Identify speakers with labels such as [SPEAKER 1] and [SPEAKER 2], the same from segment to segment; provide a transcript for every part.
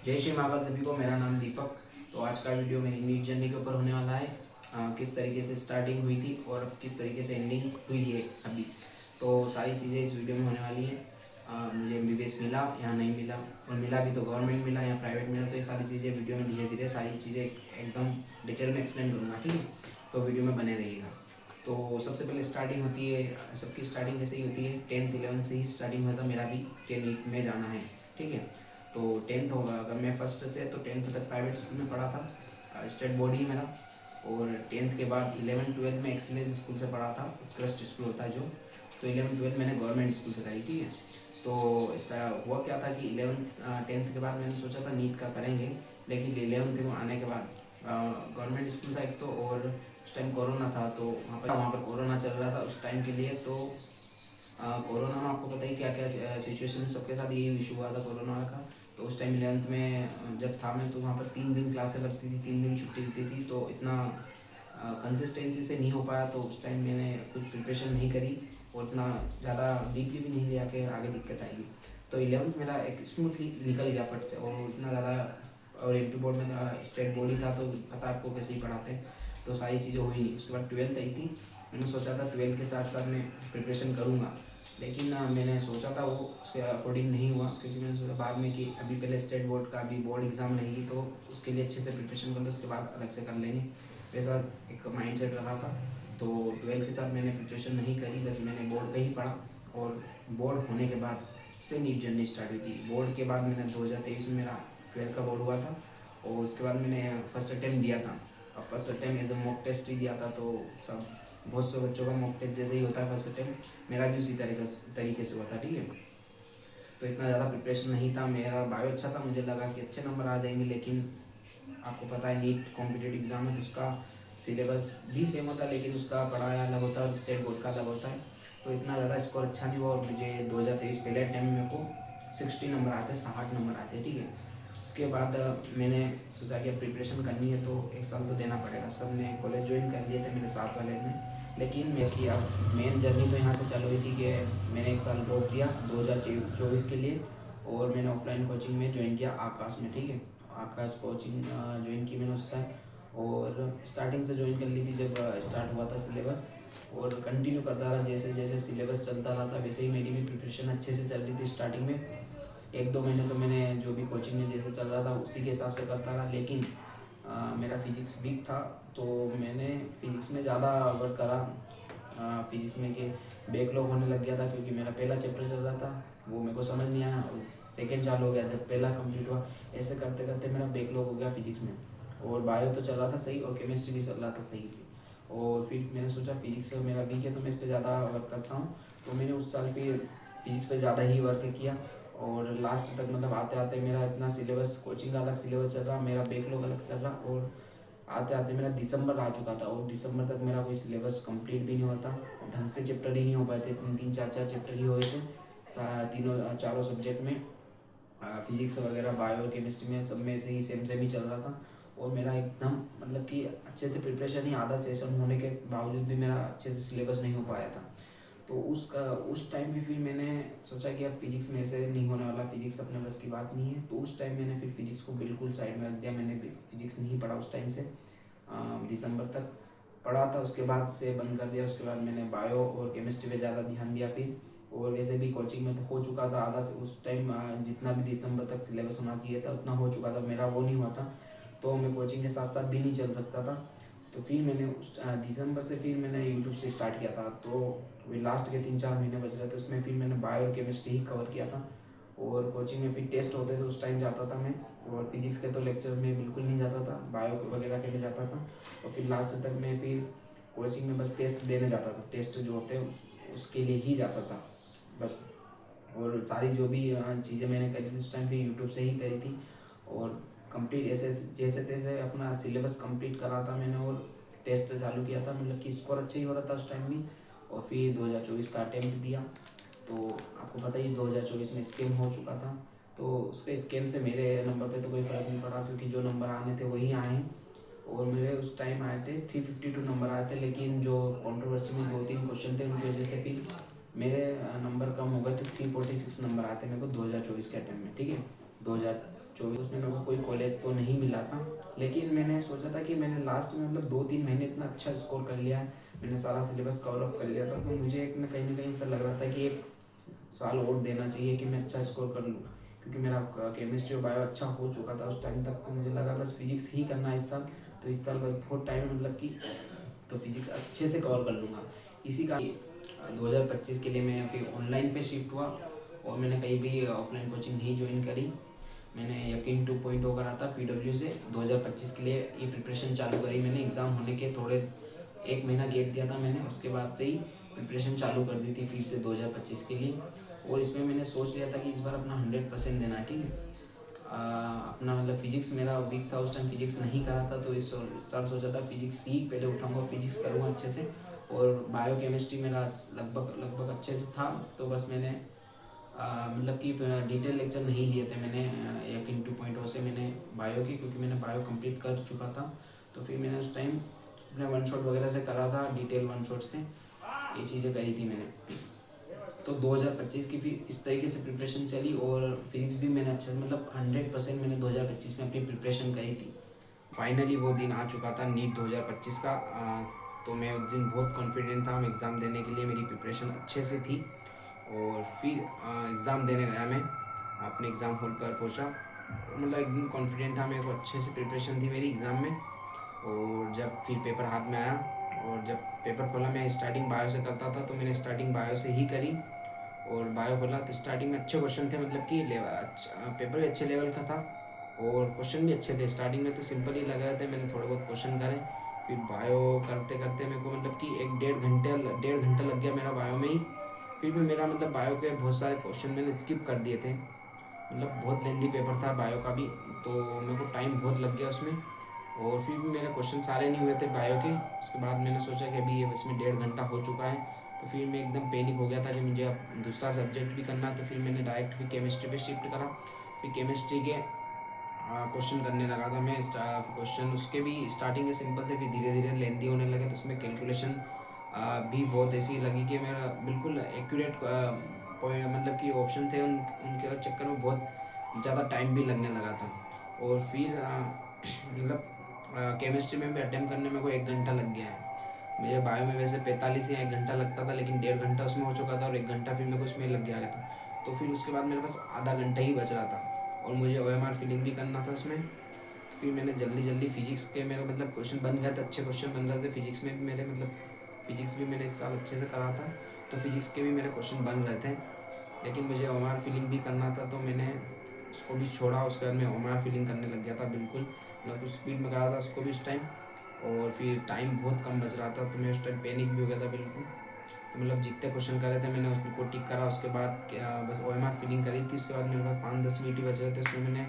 [SPEAKER 1] जय श्री महाकाल सभी को। मेरा नाम दीपक। तो आज का वीडियो मेरी नीट जर्नी के ऊपर होने वाला है। किस तरीके से स्टार्टिंग हुई थी और अब किस तरीके से एंडिंग हुई है अभी। तो सारी चीज़ें इस वीडियो में होने वाली है। मुझे एमबीबीएस मिला या नहीं मिला, और मिला भी तो गवर्नमेंट मिला या प्राइवेट मिला, तो ये सारी चीज़ें वीडियो में धीरे धीरे सारी चीज़ें एकदम डिटेल में एक्सप्लेन करूँगा, ठीक है। तो वीडियो में बने रहिएगा। तो सबसे पहले स्टार्टिंग होती है, सबकी स्टार्टिंग जैसे ही होती है, 10th 11th से ही स्टार्टिंग हुआ था मेरा भी कि नीट में जाना है, ठीक है। तो 10th होगा, अगर मैं फर्स्ट से तो 10th तक प्राइवेट स्कूल में पढ़ा था, स्टेट बोर्ड ही मेरा। और 10th के बाद 11th 12th में एक्सीलेंस स्कूल से पढ़ा था, उत्कृष्ट स्कूल होता है जो। तो 11th 12th मैंने गवर्नमेंट स्कूल से करी, ठीक है। तो ऐसा हुआ क्या था कि 11th 10th के बाद मैंने सोचा था नीट का करेंगे, लेकिन 11th में आने के बाद गवर्नमेंट स्कूल था एक तो, और उस टाइम कोरोना था, तो वहाँ पर कोरोना चल रहा था उस टाइम के लिए। तो कोरोना में आपको पता ही क्या क्या सिचुएशन में सबके साथ यही इशू हुआ था कोरोना का। तो उस टाइम 11th में जब था मैं, तो वहाँ पर 3 दिन क्लासें लगती थी, 3 दिन छुट्टी देती थी, तो इतना कंसिस्टेंसी से नहीं हो पाया। तो उस टाइम मैंने कुछ प्रिपरेशन नहीं करी और इतना ज़्यादा डीपली भी नहीं लिया कि आगे दिक्कत आएगी। तो 11th मेरा एक स्मूथली निकल गया फट से, और इतना ज़्यादा, और एमपी बोर्ड में स्टेट बोर्ड ही था, तो पता आपको कैसे ही पढ़ाते हैं, तो सारी चीज़ें हुई नहीं। उसके बाद 12th आई थी, मैंने सोचा था 12th के साथ साथ मैं प्रिपरेशन करूँगा, लेकिन मैंने सोचा था वो उसके अकॉर्डिंग नहीं हुआ, क्योंकि मैंने सोचा बाद में कि अभी पहले स्टेट बोर्ड का अभी बोर्ड एग्ज़ाम रहेगी, तो उसके लिए अच्छे से प्रिपरेशन कर लो, उसके बाद अलग से कर लेंगे, वैसा एक माइंड सेट रहा था। तो 12th के साथ मैंने प्रिपरेशन नहीं करी, बस मैंने बोर्ड का ही पढ़ा। और बोर्ड होने के बाद से नीट जर्नी स्टार्ट हुई थी। बोर्ड के बाद मैंने 2023 में मेरा 12th का बोर्ड हुआ था, और उसके बाद मैंने फर्स्ट अटैम्प्ट दिया था। अब first attempt as a mock test ही दिया था, तो सब बहुत से बच्चों का मॉक टेस्ट जैसे ही होता है फर्स्ट अटैम्प्ट, मेरा भी उसी तरीके से हुआ था, ठीक है। तो इतना ज़्यादा प्रिपरेशन नहीं था, मेरा बायो अच्छा था, मुझे लगा कि अच्छे नंबर आ जाएंगे, लेकिन आपको पता है नीट कॉम्पिटेटिव एग्ज़ाम है, तो उसका सिलेबस भी सेम होता है, लेकिन उसका पढ़ाया अलग होता है और स्टेट बोर्ड का अलग होता है। तो इतना ज़्यादा स्कोर अच्छा नहीं हुआ, और मुझे 2023 पहले टाइम में मेरे को 60 नंबर आते, 60 नंबर आते, ठीक है। उसके बाद मैंने सोचा कि अब प्रिपरेशन करनी है तो 1 साल तो देना पड़ेगा। सब ने कॉलेज ज्वाइन कर लिए थे मेरे साथ वाले ने, लेकिन मैं कि अब मेन जर्नी तो यहाँ से चालू हुई थी कि मैंने 1 साल ड्रॉप दिया 2024 के लिए, और मैंने ऑफलाइन कोचिंग में ज्वाइन किया आकाश में, ठीक है। आकाश कोचिंग ज्वाइन की मैंने उस टाइम, और स्टार्टिंग से ज्वाइन कर ली थी जब स्टार्ट हुआ था सिलेबस, और कंटिन्यू करता रहा, जैसे जैसे सिलेबस चलता रहा था वैसे ही मेरी भी प्रिपरेशन अच्छे से चल रही थी। स्टार्टिंग में 1-2 महीने तो मैंने जो भी कोचिंग में जैसे चल रहा था उसी के हिसाब से करता रहा, लेकिन मेरा फिजिक्स वीक था, तो मैंने फिजिक्स में ज़्यादा वर्क करा। फिजिक्स में के बैकलॉग होने लग गया था, क्योंकि मेरा पहला चैप्टर चल रहा था, वो मेरे को समझ नहीं आया, और सेकेंड चालू हो गया जब पहला कंप्लीट हुआ। ऐसे करते करते मेरा बैकलॉग हो गया फिजिक्स में, और बायो तो चल रहा था सही, और केमिस्ट्री भी चल रहा था सही। और फिर मैंने सोचा फिजिक्स मेरा वीक है, तो मैं इस पर ज़्यादा वर्क करता हूँ, तो मैंने उस साल फिर फिजिक्स पे ज़्यादा ही वर्क किया। और लास्ट तक मतलब आते आते मेरा इतना सिलेबस, कोचिंग का अलग सिलेबस चल रहा, मेरा बैकलॉग अलग चल रहा, और आते आते मेरा दिसंबर आ चुका था, और दिसंबर तक मेरा कोई सिलेबस कंप्लीट भी नहीं होता, ढंग से चैप्टर ही नहीं हो पाए थे, 3-3 4-4 चैप्टर ही हुए थे तीनों चारों सब्जेक्ट में। फिजिक्स वगैरह बायो केमिस्ट्री में सब में से ही सेम सेम ही चल रहा था, और मेरा एकदम मतलब कि अच्छे से प्रिपरेशन ही, आधा सेशन होने के बावजूद भी मेरा अच्छे से सिलेबस नहीं हो पाया था। तो उस टाइम भी फिर मैंने सोचा कि अब फिजिक्स में ऐसे नहीं होने वाला, फिजिक्स अपने बस की बात नहीं है, तो उस टाइम मैंने फिर फिजिक्स को बिल्कुल साइड में रख दिया। मैंने फिजिक्स नहीं पढ़ा उस टाइम से, दिसंबर तक पढ़ा था, उसके बाद से बंद कर दिया। उसके बाद मैंने बायो और केमिस्ट्री पे ज़्यादा ध्यान दिया फिर, और वैसे भी कोचिंग में तो हो चुका था आधा से उस टाइम, जितना भी दिसंबर तक सिलेबस होना चाहिए था उतना हो चुका था, मेरा वो नहीं हुआ था, तो मैं कोचिंग के साथ साथ भी नहीं चल सकता था। तो फिर मैंने उस दिसंबर से फिर मैंने यूट्यूब से स्टार्ट किया था, तो वही लास्ट के 3-4 महीने बच रहे थे, उसमें फिर मैंने बायो और केमिस्ट्री ही कवर किया था। और कोचिंग में फिर टेस्ट होते थे उस टाइम जाता था मैं, और फिजिक्स के तो लेक्चर में बिल्कुल नहीं जाता था, बायो वगैरह के में जाता था। और फिर लास्ट तक मैं फिर कोचिंग में बस टेस्ट देने जाता था, टेस्ट जो होते हैं उसके लिए ही जाता था बस। और सारी जो भी चीज़ें मैंने करी थी उस टाइम फिर यूट्यूब से ही करी थी, और कंप्लीट ऐसे जैसे तैसे अपना सिलेबस कंप्लीट करा था मैंने, और टेस्ट चालू किया था, मतलब कि स्कोर अच्छा ही हो रहा था उस टाइम भी। और फिर 2024 का अटैम्प्ट दिया, तो आपको पता ही 2024 में स्कैम हो चुका था, तो उसके स्कैम से मेरे नंबर पे तो कोई फ़र्क नहीं पड़ा, क्योंकि जो नंबर आने थे वही आए हैं। और मेरे उस टाइम आए थे 352 नंबर आए थे, लेकिन जो कंट्रोवर्सी में 2-3 क्वेश्चन थे उनकी वजह से फिर मेरे नंबर कम हो गए थे, 346 नंबर आए थे मेरे को 2024 के अटैम्प्ट में, ठीक है। 2024, उसमें मेरे को कोई कॉलेज तो नहीं मिला था, लेकिन मैंने सोचा था कि मैंने लास्ट में मतलब 2-3 महीने इतना अच्छा स्कोर कर लिया है, मैंने सारा सिलेबस कवर अप कर लिया था, तो मुझे एक ना कहीं ऐसा लग रहा था कि 1 साल और देना चाहिए कि मैं अच्छा स्कोर कर लूँ, क्योंकि मेरा केमिस्ट्री और बायो अच्छा हो चुका था उस टाइम तक। तो मुझे लगा बस फिजिक्स ही करना है इस साल, तो इस साल बहुत टाइम है मतलब कि, तो फिजिक्स अच्छे से कवर कर लूँगा। इसी का 2025 के लिए मैं फिर ऑनलाइन पे शिफ्ट हुआ और मैंने कहीं भी ऑफलाइन कोचिंग नहीं ज्वाइन करी। मैंने यकीन 2.0 करा था PW से। 2025 के लिए ये प्रिपरेशन चालू करी मैंने। एग्ज़ाम होने के थोड़े 1 महीना गैप दिया था मैंने, उसके बाद से ही प्रिपरेशन चालू कर दी थी फिर से 2025 के लिए। और इसमें मैंने सोच लिया था कि इस बार अपना 100% देना है, ठीक है। अपना मतलब फिजिक्स मेरा वीक था उस टाइम, फिजिक्स नहीं करा था, तो इस साल सोचा था फिजिक्स ही पहले उठाऊंगा, फिजिक्स करूँगा अच्छे से। और बायो केमिस्ट्री मेरा लगभग अच्छे से था, तो बस मैंने मतलब कि डिटेल लेक्चर नहीं लिए थे मैंने यकीन 2.0 से मैंने बायो की, क्योंकि मैंने बायो कंप्लीट कर चुका था। तो फिर मैंने उस टाइम अपने वन शॉट वगैरह से करा था, डिटेल वन शॉट से ये चीज़ें करी थी मैंने। तो 2025 की फिर इस तरीके से प्रिपरेशन चली, और फिजिक्स भी मैंने अच्छे से मतलब 100% मैंने 2025 में अपनी प्रिपरेशन करी थी। फाइनली वो दिन आ चुका था नीट 2025 का। तो मैं उस दिन बहुत कॉन्फिडेंट था, मैं एग्ज़ाम देने के लिए मेरी प्रिपरेशन अच्छे से थी। और फिर एग्ज़ाम देने गया मैं, अपने एग्ज़ाम हॉल पर पहुंचा, मतलब एकदम कॉन्फिडेंट था, मेरे को अच्छे से प्रिपरेशन थी मेरी एग्ज़ाम में। और जब फिर पेपर हाथ में आया और जब पेपर खोला, मैं स्टार्टिंग बायो से करता था, तो मैंने स्टार्टिंग बायो से ही करी। और बायो खोला तो स्टार्टिंग में अच्छे क्वेश्चन थे, मतलब कि पेपर भी अच्छे लेवल का था और क्वेश्चन भी अच्छे थे। स्टार्टिंग में तो सिंपल ही लग रहे थे, मैंने थोड़े बहुत क्वेश्चन करे। फिर बायो करते करते मेरे को मतलब कि 1-1.5 घंटा लग गया मेरा बायो में ही। फिर भी मेरा मतलब बायो के बहुत सारे क्वेश्चन मैंने स्किप कर दिए थे, मतलब बहुत लेंदी पेपर था बायो का भी, तो मेरे को टाइम बहुत लग गया उसमें। और फिर भी मेरे क्वेश्चन सारे नहीं हुए थे बायो के। उसके बाद मैंने सोचा कि अभी ये इसमें 1.5 घंटा हो चुका है, तो फिर मैं एकदम पैनिक हो गया था कि मुझे अब दूसरा सब्जेक्ट भी करना। तो फिर मैंने डायरेक्ट फिर केमिस्ट्री पे शिफ्ट करा। फिर केमिस्ट्री के क्वेश्चन करने लगा था मैं। क्वेश्चन उसके भी स्टार्टिंग के सिंपल थे, फिर धीरे धीरे लेंदी होने लगे, तो उसमें कैलकुलेशन भी बहुत ऐसी लगी कि मेरा बिल्कुल एक्यूरेट पॉइंट, मतलब कि ऑप्शन थे उनके चक्कर में बहुत ज़्यादा टाइम भी लगने लगा था। और फिर मतलब केमिस्ट्री में भी अटेम्प्ट करने में को 1 घंटा लग गया है। मेरे बायो में वैसे 45 या 1 घंटा लगता था, लेकिन 1.5 घंटा उसमें हो चुका था और 1 घंटा फिर मेरे को उसमें लग गया था। तो फिर उसके बाद मेरे पास आधा घंटा ही बच रहा था और मुझे OMR फिलिंग भी करना था उसमें। तो फिर मैंने जल्दी फिजिक्स के मेरे मतलब क्वेश्चन बन गए थे, अच्छे क्वेश्चन बन रहे थे फिजिक्स में भी मेरे, मतलब फिजिक्स भी मैंने इस साल अच्छे से करा था, तो फिजिक्स के भी मेरे क्वेश्चन बन रहे थे। लेकिन मुझे OMR फिलिंग भी करना था, तो मैंने उसको भी छोड़ा। उसके बाद मैं OMR फिलिंग करने लग गया था बिल्कुल, मतलब उस स्पीड में करा था उसको भी उस टाइम। और फिर टाइम बहुत कम बच रहा था, तो मैं उस टाइम पैनिक भी हो गया था बिल्कुल। तो मतलब जितने क्वेश्चन करे थे मैंने उसको टिक करा। उसके बाद क्या बस OMR फिलिंग करी थी। उसके बाद मेरे पास 5-10 मिनट ही बच रहे थे, उसमें मैंने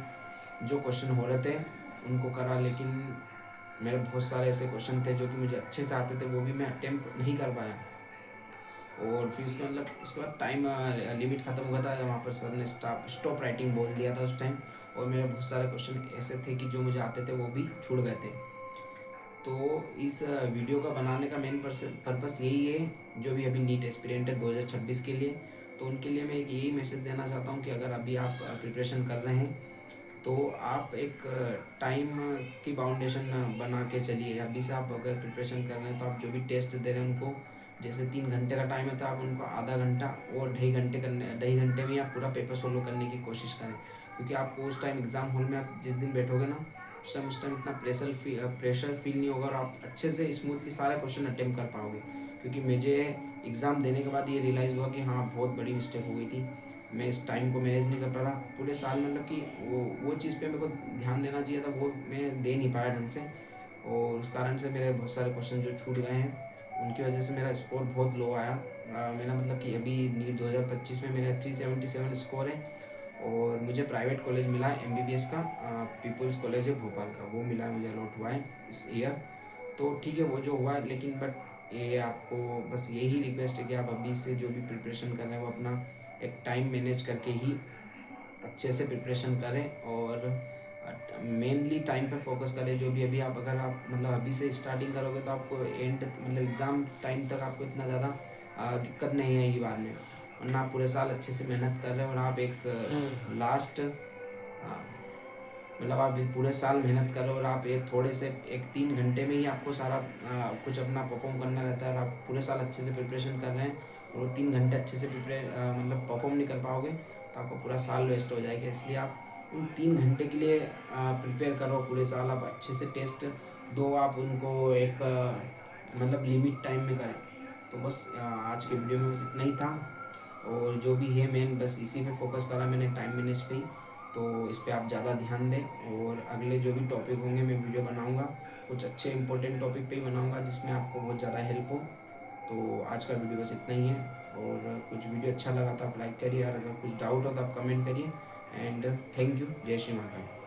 [SPEAKER 1] जो क्वेश्चन हो रहे थे उनको करा। लेकिन मेरे बहुत सारे ऐसे क्वेश्चन थे जो कि मुझे अच्छे से आते थे, वो भी मैं अटेम्प्ट नहीं कर पाया। और फिर उसके मतलब उसके बाद टाइम लिमिट ख़त्म हो गया था, वहाँ पर सर ने स्टॉप राइटिंग बोल दिया था उस टाइम। और मेरे बहुत सारे क्वेश्चन ऐसे थे कि जो मुझे आते थे वो भी छूट गए थे। तो इस वीडियो का बनाने का मेन पर्पस यही है, जो भी अभी नीट एस्पिरेंट है 2026 के लिए, तो उनके लिए मैं एक यही मैसेज देना चाहता हूँ कि अगर अभी आप प्रिपरेशन कर रहे हैं तो आप एक टाइम की बाउंडेशन बना के चलिए। अभी से आप अगर प्रिपरेशन कर रहे हैं तो आप जो भी टेस्ट दे रहे हैं उनको, जैसे 3 घंटे का टाइम है तो आप उनको आधा घंटा और 2.5 घंटे में आप पूरा पेपर सोल्व करने की कोशिश करें। क्योंकि आपको उस टाइम एग्ज़ाम हॉल में आप जिस दिन बैठोगे ना, उस टाइम इतना प्रेशर फील नहीं होगा और आप अच्छे से स्मूथली सारे क्वेश्चन अटेम्प्ट कर पाओगे। क्योंकि मुझे एग्ज़ाम देने के बाद ये रियलाइज़ हुआ कि हाँ बहुत बड़ी मिस्टेक हो गई थी, मैं इस टाइम को मैनेज नहीं कर पा रहा पूरे साल। मतलब कि वो चीज़ पे मेरे को ध्यान देना चाहिए था, वो मैं दे नहीं पाया ढंग से। और उस कारण से मेरे बहुत सारे क्वेश्चन जो छूट गए हैं, उनकी वजह से मेरा स्कोर बहुत लो आया। मेरा मतलब कि अभी नीट 2025 में मेरा 377 स्कोर है। और मुझे प्राइवेट कॉलेज मिला है MBBS का, पीपल्स कॉलेज है भोपाल का, वो मिला है, मुझे अलॉट हुआ है इस ईयर। तो ठीक है वो जो हुआ है, लेकिन बट ये आपको बस यही रिक्वेस्ट है कि आप अभी से जो भी प्रिपरेशन कर रहे हैं वो अपना एक टाइम मैनेज करके ही अच्छे से प्रिपरेशन करें। और मेनली टाइम पे फोकस करें। जो भी अभी आप अगर आप मतलब अभी से स्टार्टिंग करोगे तो आपको एंड मतलब एग्ज़ाम टाइम तक आपको इतना ज़्यादा दिक्कत नहीं आएगी बाद में, वरना आप पूरे साल अच्छे से मेहनत कर रहे हैं और आप एक लास्ट हाँ, मतलब आप एक पूरे साल मेहनत करो और आप एक थोड़े से एक 3 घंटे में ही आपको सारा कुछ अपना परफॉर्म करना रहता है, और आप पूरे साल अच्छे से प्रिपरेशन कर रहे हैं और वो 3 घंटे अच्छे से मतलब परफॉर्म नहीं कर पाओगे तो आपका पूरा साल वेस्ट हो जाएगा। इसलिए आप उन 3 घंटे के लिए प्रिपेयर करो, पूरे साल आप अच्छे से टेस्ट दो, आप उनको एक मतलब लिमिट टाइम में करें। तो बस आज के वीडियो में बस इतना ही था, और जो भी है मेन बस इसी पे फोकस करा मैंने, टाइम मैनेज पे ही। तो इस पे आप ज़्यादा ध्यान दें, और अगले जो भी टॉपिक होंगे मैं वीडियो बनाऊंगा, कुछ अच्छे इंपॉर्टेंट टॉपिक पे ही बनाऊंगा जिसमें आपको बहुत ज़्यादा हेल्प हो। तो आज का वीडियो बस इतना ही है, और कुछ वीडियो अच्छा लगा तो आप लाइक करिए, और अगर कुछ डाउट हो तो आप कमेंट करिए। And thank you. जय श्री माता।